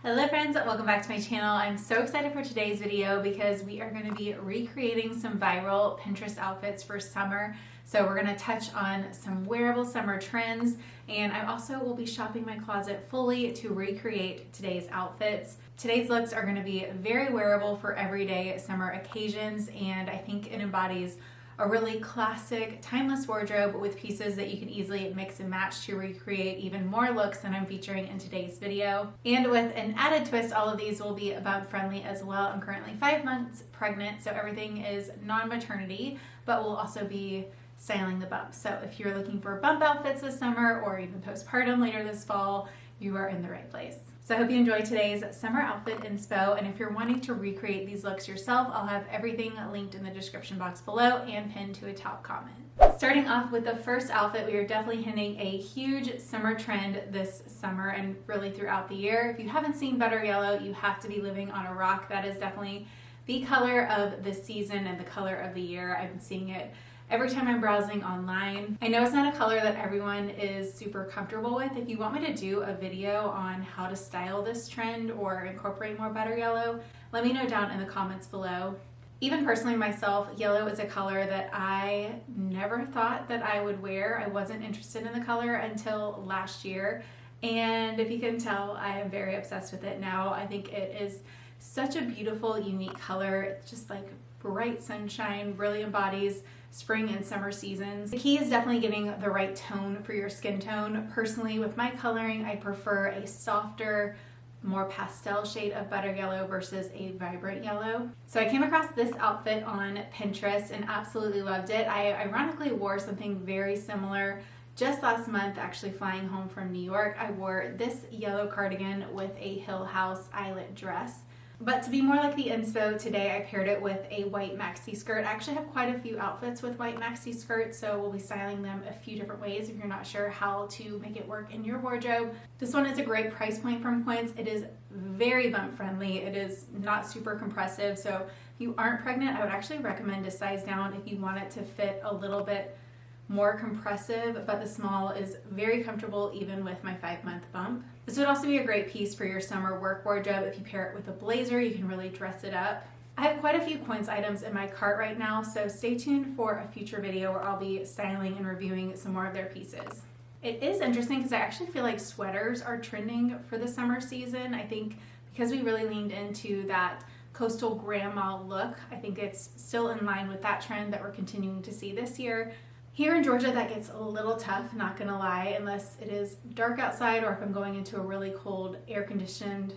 Hello friends, welcome back to my channel. I'm so excited for today's video because we are going to be recreating some viral Pinterest outfits for summer. So we're going to touch on some wearable summer trends, and I also will be shopping my closet fully to recreate today's outfits. Today's looks are going to be very wearable for everyday summer occasions, and I think it embodies a really classic, timeless wardrobe with pieces that you can easily mix and match to recreate even more looks than I'm featuring in today's video. And with an added twist, all of these will be bump friendly as well. I'm currently 5 months pregnant, so everything is non-maternity, but we'll also be styling the bumps. So if you're looking for bump outfits this summer or even postpartum later this fall, you are in the right place. So I hope you enjoyed today's summer outfit inspo, and if you're wanting to recreate these looks yourself, I'll have everything linked in the description box below and pinned to a top comment. Starting off with the first outfit, we are definitely hitting a huge summer trend this summer and really throughout the year. If you haven't seen Butter Yellow, you have to be living on a rock. That is definitely the color of the season and the color of the year. I've been seeing it every time I'm browsing online. I know it's not a color that everyone is super comfortable with. If you want me to do a video on how to style this trend or incorporate more Butter Yellow, let me know down in the comments below. Even personally myself, yellow is a color that I never thought that I would wear. I wasn't interested in the color until last year, and if you can tell, I am very obsessed with it now. I think it is such a beautiful, unique color. It's just like bright sunshine, really embodies spring and summer seasons. The key is definitely getting the right tone for your skin tone. Personally, with my coloring, I prefer a softer, more pastel shade of Butter Yellow versus a vibrant yellow. So I came across this outfit on Pinterest and absolutely loved it. I ironically wore something very similar just last month, actually flying home from New York. I wore this yellow cardigan with a Hill House eyelet dress. But to be more like the inspo, today I paired it with a white maxi skirt. I actually have quite a few outfits with white maxi skirts, so we'll be styling them a few different ways if you're not sure how to make it work in your wardrobe. This one is a great price point from Quince. It is very bump friendly. It is not super compressive, so if you aren't pregnant, I would actually recommend to size down if you want it to fit a little bit more compressive, but the small is very comfortable even with my 5-month bump. This would also be a great piece for your summer work wardrobe. If you pair it with a blazer, you can really dress it up. I have quite a few Quince items in my cart right now, so stay tuned for a future video where I'll be styling and reviewing some more of their pieces. It is interesting because I actually feel like sweaters are trending for the summer season. I think because we really leaned into that coastal grandma look, I think it's still in line with that trend that we're continuing to see this year. Here in Georgia, that gets a little tough, not gonna lie, unless it is dark outside or if I'm going into a really cold, air-conditioned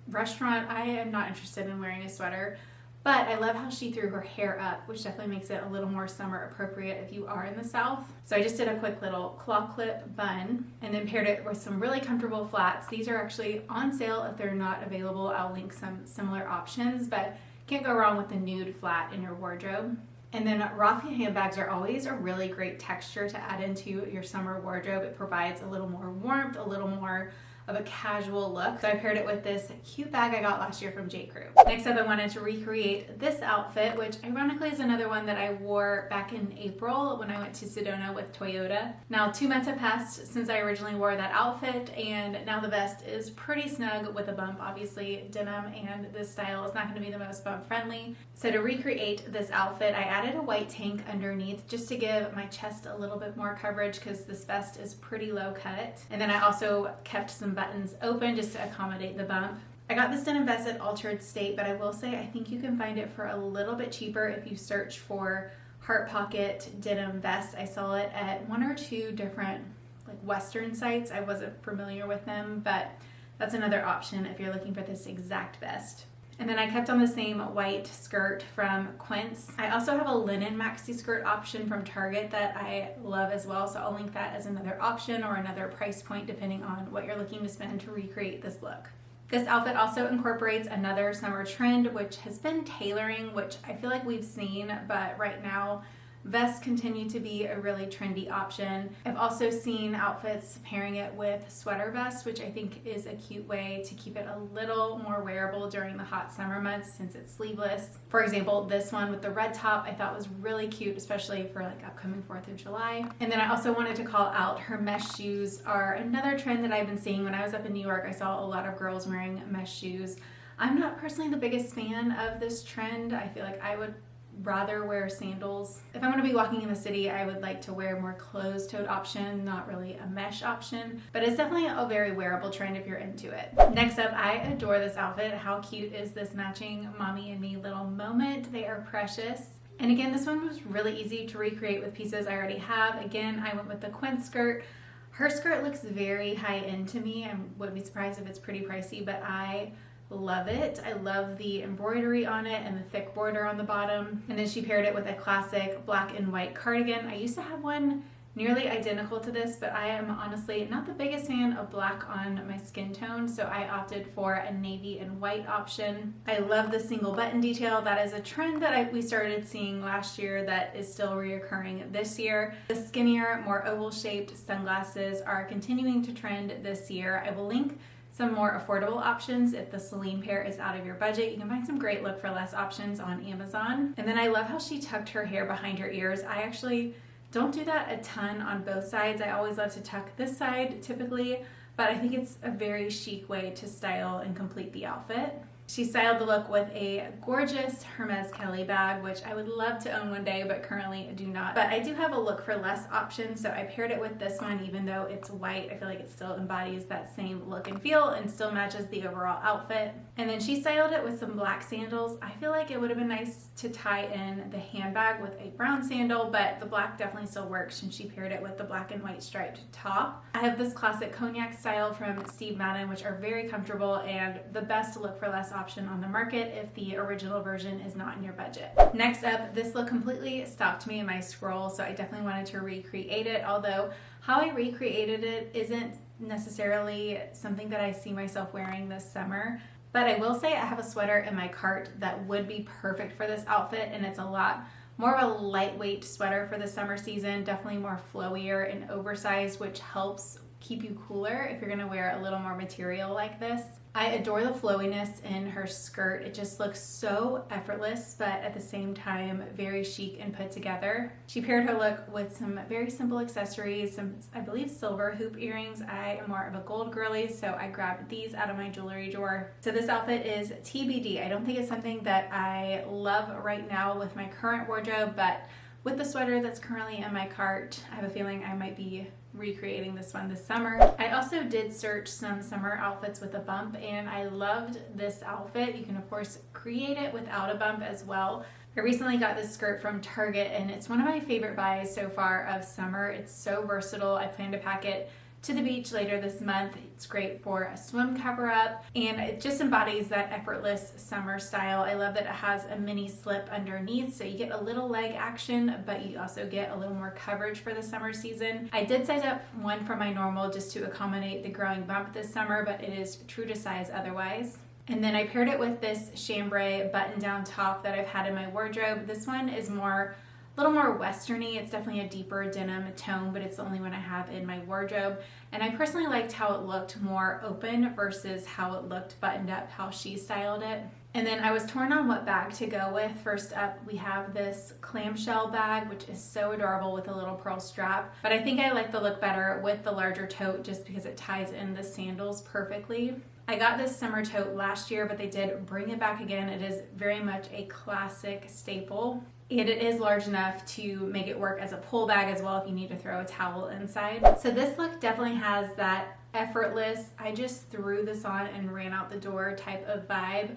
restaurant. I am not interested in wearing a sweater, but I love how she threw her hair up, which definitely makes it a little more summer appropriate if you are in the South. So I just did a quick little claw clip bun and then paired it with some really comfortable flats. These are actually on sale. If they're not available, I'll link some similar options, but can't go wrong with the nude flat in your wardrobe. And then Raffia handbags are always a really great texture to add into your summer wardrobe. It provides a little more warmth, a little more of a casual look. So I paired it with this cute bag I got last year from J.Crew. Next up, I wanted to recreate this outfit, which ironically is another one that I wore back in April when I went to Sedona with Toyota. Now 2 months have passed since I originally wore that outfit, and now the vest is pretty snug with a bump. Obviously denim and this style is not going to be the most bump friendly. So to recreate this outfit, I added a white tank underneath just to give my chest a little bit more coverage because this vest is pretty low cut. And then I also kept some buttons open just to accommodate the bump. I got this denim vest at Altered State, but I will say I think you can find it for a little bit cheaper if you search for Heart Pocket denim vest. I saw it at 1 or 2 different like Western sites. I wasn't familiar with them, but that's another option if you're looking for this exact vest. And then I kept on the same white skirt from Quince. I also have a linen maxi skirt option from Target that I love as well, so I'll link that as another option or another price point depending on what you're looking to spend to recreate this look. This outfit also incorporates another summer trend, which has been tailoring, which I feel like we've seen, but right now Vests continue to be a really trendy option. I've also seen outfits pairing it with sweater vests, which I think is a cute way to keep it a little more wearable during the hot summer months since it's sleeveless. For example, this one with the red top I thought was really cute, especially for like upcoming 4th of July. And then I also wanted to call out her mesh shoes are another trend that I've been seeing. When I was up in New York, I saw a lot of girls wearing mesh shoes. I'm not personally the biggest fan of this trend. I feel like I would rather wear sandals. If I'm going to be walking in the city, I would like to wear a more closed-toed option, not really a mesh option, but it's definitely a very wearable trend if you're into it. Next up, I adore this outfit. How cute is this matching mommy and me little moment? They are precious. And again, this one was really easy to recreate with pieces I already have. Again, I went with the quince skirt. Her skirt looks very high-end to me. I wouldn't be surprised if it's pretty pricey, but I love it. I love the embroidery on it and the thick border on the bottom. And then she paired it with a classic black and white cardigan. I used to have one nearly identical to this, but I am honestly not the biggest fan of black on my skin tone, so I opted for a navy and white option. I love the single button detail. That is a trend that we started seeing last year that is still reoccurring this year. The skinnier, more oval-shaped sunglasses are continuing to trend this year. I will link some more affordable options if the Celine pair is out of your budget. You can find some great look for less options on Amazon. And then I love how she tucked her hair behind her ears. I actually don't do that a ton on both sides. I always love to tuck this side typically, but I think it's a very chic way to style and complete the outfit. She styled the look with a gorgeous Hermes Kelly bag, which I would love to own one day, but currently I do not. But I do have a look for less options, so I paired it with this one. Even though it's white, I feel like it still embodies that same look and feel and still matches the overall outfit. And then she styled it with some black sandals. I feel like it would have been nice to tie in the handbag with a brown sandal, but the black definitely still works, and she paired it with the black and white striped top. I have this classic Cognac style from Steve Madden, which are very comfortable and the best look for less option on the market if the original version is not in your budget. Next up, this look completely stopped me in my scroll, so I definitely wanted to recreate it, although how I recreated it isn't necessarily something that I see myself wearing this summer. But I will say I have a sweater in my cart that would be perfect for this outfit, and it's a lot more of a lightweight sweater for the summer season, definitely more flowier and oversized, which helps keep you cooler if you're gonna wear a little more material like this. I adore the flowiness in her skirt. It just looks so effortless, but at the same time, very chic and put together. She paired her look with some very simple accessories, some, I believe, silver hoop earrings. I am more of a gold girly, so I grabbed these out of my jewelry drawer. So this outfit is TBD. I don't think it's something that I love right now with my current wardrobe, but with the sweater that's currently in my cart, I have a feeling I might be recreating this one this summer. I also did search some summer outfits with a bump, and I loved this outfit. You can of course create it without a bump as well. I recently got this skirt from Target, and it's one of my favorite buys so far of summer. It's so versatile. I plan to pack it to the beach later this month. It's great for a swim cover up, and it just embodies that effortless summer style. I love that it has a mini slip underneath, so you get a little leg action, but you also get a little more coverage for the summer season. I did size up one for my normal just to accommodate the growing bump this summer, but it is true to size otherwise. And then I paired it with this chambray button-down top that I've had in my wardrobe. This one is a little more westerny. It's definitely a deeper denim tone, but it's the only one I have in my wardrobe. And I personally liked how it looked more open versus how it looked buttoned up, how she styled it. And then I was torn on what bag to go with. First up, we have this clamshell bag, which is so adorable with a little pearl strap. But I think I like the look better with the larger tote just because it ties in the sandals perfectly. I got this summer tote last year, but they did bring it back again. It is very much a classic staple. And it is large enough to make it work as a pull bag as well if you need to throw a towel inside. So this look definitely has that effortless, I just threw this on and ran out the door type of vibe.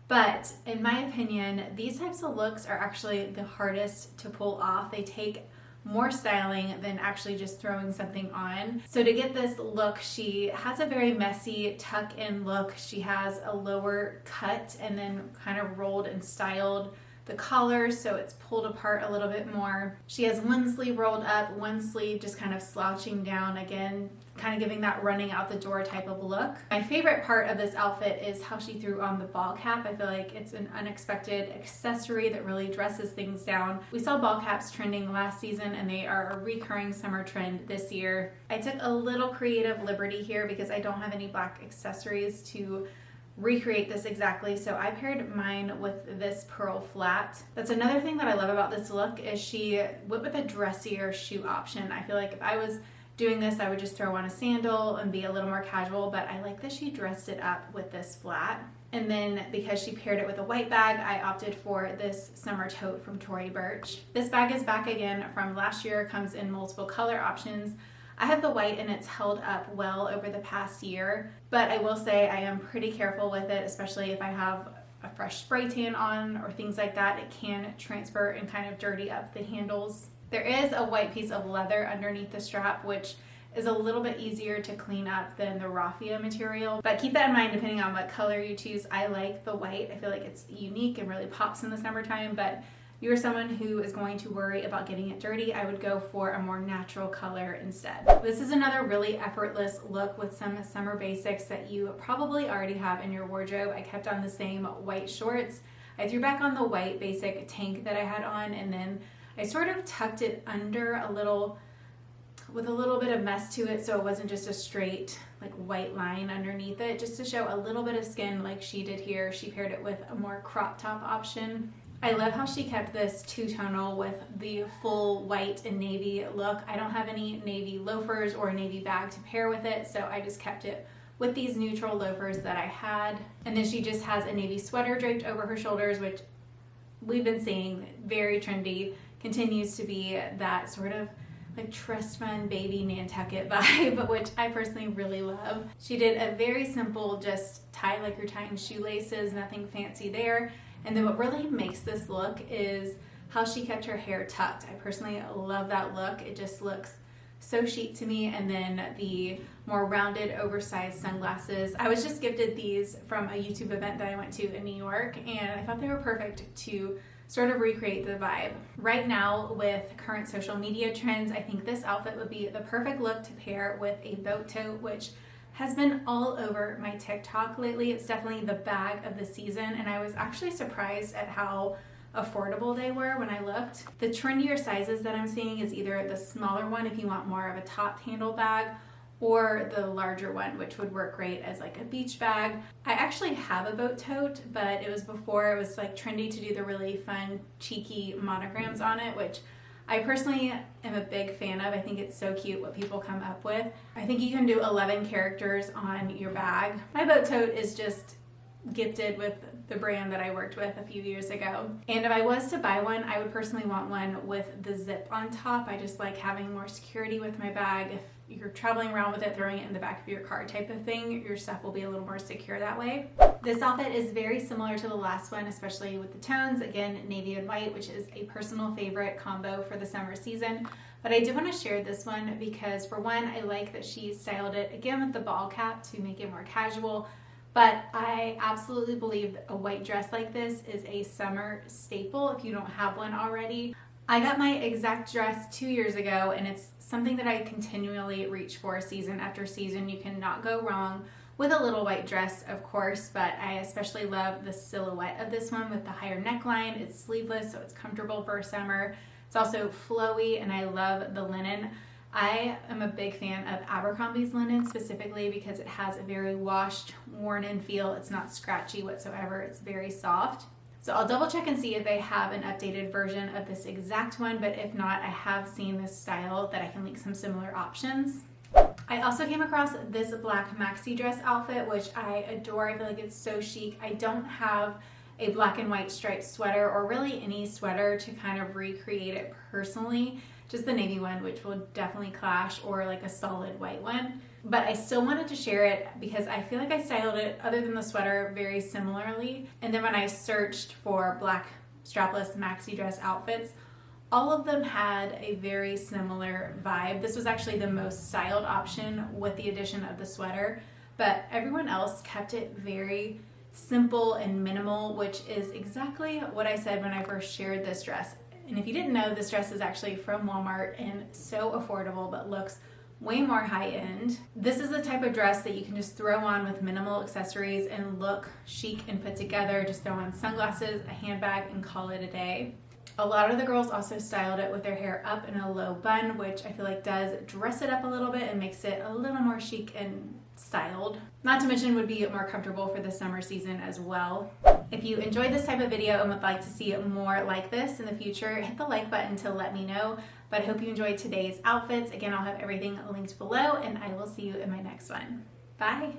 But in my opinion, these types of looks are actually the hardest to pull off. They take more styling than actually just throwing something on. So to get this look, she has a very messy tuck-in look. She has a lower cut and then kind of rolled and styled the collar so it's pulled apart a little bit more. She has one sleeve rolled up, one sleeve just kind of slouching down, again kind of giving that running out the door type of look. My favorite part of this outfit is how she threw on the ball cap. I feel like it's an unexpected accessory that really dresses things down. We saw ball caps trending last season and they are a recurring summer trend this year. I took a little creative liberty here because I don't have any black accessories to recreate this exactly, so I paired mine with this pearl flat. That's another thing that I love about this look is she went with a dressier shoe option. I feel like if I was doing this, I would just throw on a sandal and be a little more casual, but I like that she dressed it up with this flat. And then because she paired it with a white bag, I opted for this summer tote from Tory Burch. This bag is back again from last year, comes in multiple color options. I have the white and it's held up well over the past year, but I will say I am pretty careful with it, especially if I have a fresh spray tan on or things like that. It can transfer and kind of dirty up the handles. There is a white piece of leather underneath the strap, which is a little bit easier to clean up than the raffia material, but keep that in mind depending on what color you choose. I like the white. I feel like it's unique and really pops in the summertime, but you're someone who is going to worry about getting it dirty, I would go for a more natural color instead. This is another really effortless look with some summer basics that you probably already have in your wardrobe. I kept on the same white shorts. I threw back on the white basic tank that I had on, and then I sort of tucked it under a little, with a little bit of mess to it, so it wasn't just a straight like white line underneath it, just to show a little bit of skin like she did here. She paired it with a more crop top option. I love how she kept this two-tonal with the full white and navy look. I don't have any navy loafers or a navy bag to pair with it, so I just kept it with these neutral loafers that I had. And then she just has a navy sweater draped over her shoulders, which we've been seeing, very trendy, continues to be that sort of like trust fund baby Nantucket vibe, which I personally really love. She did a very simple just tie like you're tying shoelaces, nothing fancy there. And then what really makes this look is how she kept her hair tucked. I personally love that look. It just looks so chic to me. And then the more rounded, oversized sunglasses. I was just gifted these from a YouTube event that I went to in New York, and I thought they were perfect to sort of recreate the vibe. Right now, with current social media trends, I think this outfit would be the perfect look to pair with a boat tote, which has been all over my TikTok lately. It's definitely the bag of the season, and I was actually surprised at how affordable they were when I looked. The trendier sizes that I'm seeing is either the smaller one if you want more of a top handle bag, or the larger one, which would work great as like a beach bag. I actually have a boat tote, but it was before it was like trendy to do the really fun cheeky monograms on it, which I personally am a big fan of. I think it's so cute what people come up with. I think you can do 11 characters on your bag. My boat tote is just gifted with the brand that I worked with a few years ago. And if I was to buy one, I would personally want one with the zip on top. I just like having more security with my bag. If you're traveling around with it, throwing it in the back of your car type of thing, your stuff will be a little more secure that way. This outfit is very similar to the last one, especially with the tones. Again, navy and white, which is a personal favorite combo for the summer season. But I do want to share this one because, for one, I like that she styled it again with the ball cap to make it more casual. But I absolutely believe a white dress like this is a summer staple if you don't have one already. I got my exact dress 2 years ago, and it's something that I continually reach for season after season. You cannot go wrong with a little white dress, of course, but I especially love the silhouette of this one with the higher neckline. It's sleeveless, so it's comfortable for summer. It's also flowy, and I love the linen. I am a big fan of Abercrombie's linen specifically because it has a very washed, worn-in feel. It's not scratchy whatsoever. It's very soft. So I'll double check and see if they have an updated version of this exact one, but if not, I have seen this style that I can link some similar options. I also came across this black maxi dress outfit, which I adore. I feel like it's so chic. I don't have a black and white striped sweater or really any sweater to kind of recreate it personally. Just the navy one, which will definitely clash, or like a solid white one. But I still wanted to share it because I feel like I styled it, other than the sweater, very similarly. And then when I searched for black strapless maxi dress outfits, all of them had a very similar vibe. This was actually the most styled option with the addition of the sweater, but everyone else kept it very simple and minimal, which is exactly what I said when I first shared this dress. And if you didn't know, this dress is actually from Walmart and so affordable, but looks way more high-end. This is the type of dress that you can just throw on with minimal accessories and look chic and put together. Just throw on sunglasses, a handbag, and call it a day. A lot of the girls also styled it with their hair up in a low bun, which I feel like does dress it up a little bit and makes it a little more chic and styled. Not to mention would be more comfortable for the summer season as well. If you enjoyed this type of video and would like to see more like this in the future, hit the like button to let me know. But I hope you enjoyed today's outfits. Again, I'll have everything linked below, and I will see you in my next one. Bye!